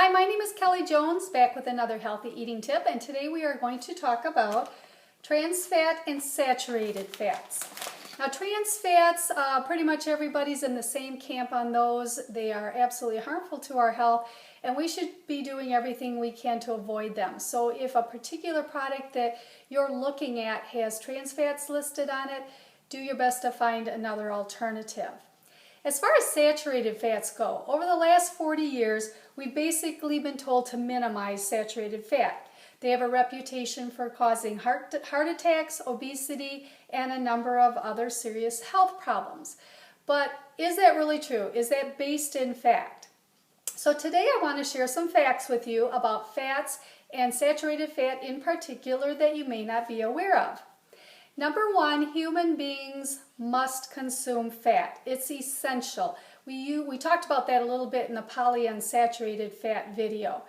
Hi, my name is Kelly Jones, back with another healthy eating tip, and today we are going to talk about trans fat and saturated fats. Now, trans fats, pretty much everybody's in the same camp on those. They are absolutely harmful to our health, and we should be doing everything we can to avoid them. So if a particular product that you're looking at has trans fats listed on it, do your best to find another alternative. As far as saturated fats go, over the last 40 years, we've basically been told to minimize saturated fat. They have a reputation for causing heart attacks, obesity, and a number of other serious health problems. But is that really true? Is that based in fact? So today I want to share some facts with you about fats and saturated fat in particular that you may not be aware of. Number one, human beings must consume fat. It's essential. We talked about that a little bit in the polyunsaturated fat video.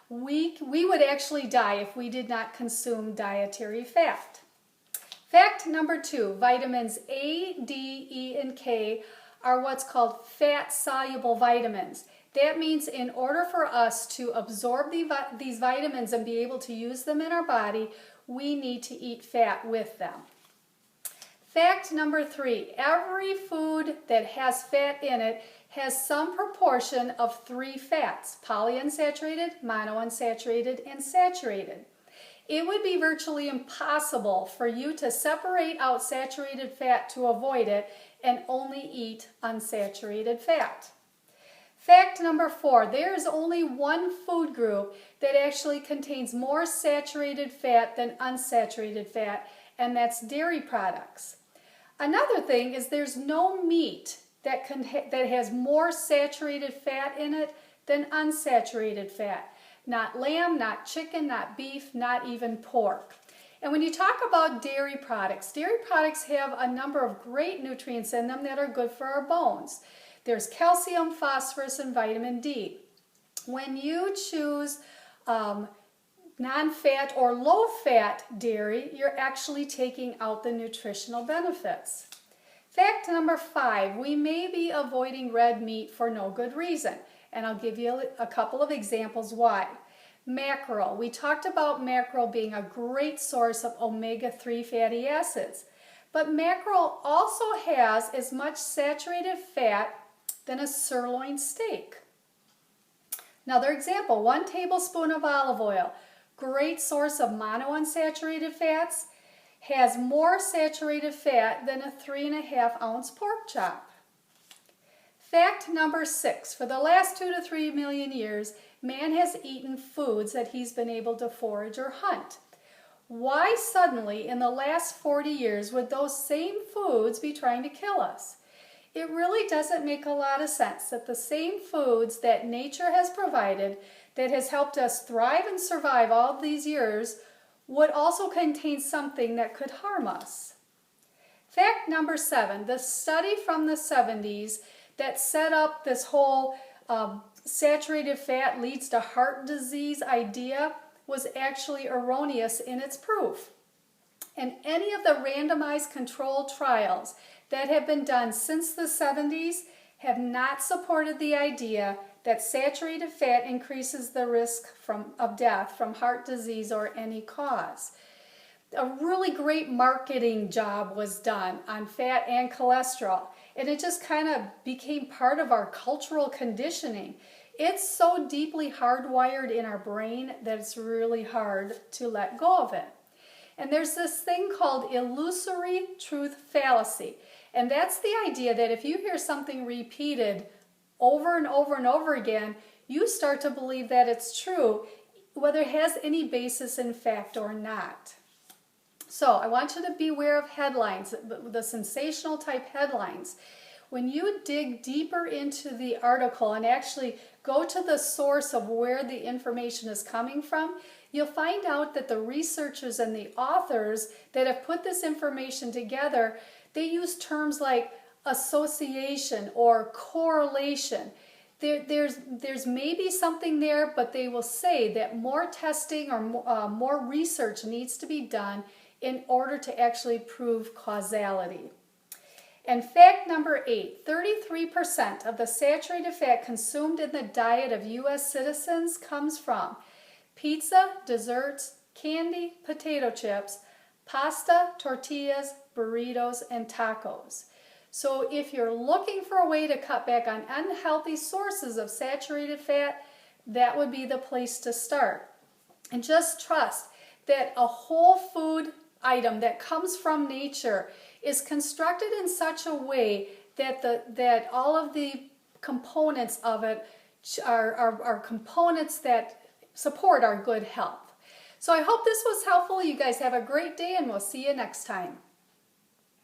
We would actually die if we did not consume dietary fat. Fact number two, vitamins A, D, E, and K are what's called fat-soluble vitamins. That means in order for us to absorb these vitamins and be able to use them in our body, we need to eat fat with them. Fact number three, every food that has fat in it has some proportion of three fats: polyunsaturated, monounsaturated, and saturated. It would be virtually impossible for you to separate out saturated fat to avoid it and only eat unsaturated fat. Fact number four, there is only one food group that actually contains more saturated fat than unsaturated fat, and that's dairy products. Another thing is there's no meat that has more saturated fat in it than unsaturated fat. Not lamb, not chicken, not beef, not even pork. And when you talk about dairy products have a number of great nutrients in them that are good for our bones. There's calcium, phosphorus, and vitamin D. When you choose non-fat or low-fat dairy, you're actually taking out the nutritional benefits. Fact number five, we may be avoiding red meat for no good reason, and I'll give you a couple of examples why. Mackerel, we talked about mackerel being a great source of omega-3 fatty acids, but mackerel also has as much saturated fat than a sirloin steak. Another example, 1 tablespoon of olive oil, great source of monounsaturated fats, has more saturated fat than a 3.5 ounce pork chop. Fact number six, for the last 2 to 3 million years, man has eaten foods that he's been able to forage or hunt. Why suddenly in the last 40 years would those same foods be trying to kill us? It really doesn't make a lot of sense that the same foods that nature has provided that has helped us thrive and survive all these years would also contain something that could harm us. Fact number seven, the study from the 70s that set up this whole saturated fat leads to heart disease idea was actually erroneous in its proof. And any of the randomized controlled trials that have been done since the 70s have not supported the idea that saturated fat increases the risk of death from heart disease or any cause. A really great marketing job was done on fat and cholesterol, and it just kind of became part of our cultural conditioning. It's so deeply hardwired in our brain that it's really hard to let go of it. And there's this thing called illusory truth fallacy, and that's the idea that if you hear something repeated over and over and over again, you start to believe that it's true, whether it has any basis in fact or not. So I want you to be aware of headlines, the sensational type headlines. When you dig deeper into the article and actually go to the source of where the information is coming from, you'll find out that the researchers and the authors that have put this information together, they use terms like association or correlation. There's maybe something there, but they will say that more testing or more research needs to be done in order to actually prove causality. And fact number 8, 33% of the saturated fat consumed in the diet of U.S. citizens comes from pizza, desserts, candy, potato chips, pasta, tortillas, burritos, and tacos. So if you're looking for a way to cut back on unhealthy sources of saturated fat, that would be the place to start. And just trust that a whole food item that comes from nature is constructed in such a way that all of the components of it are components that support our good health. So I hope this was helpful. You guys have a great day, and we'll see you next time.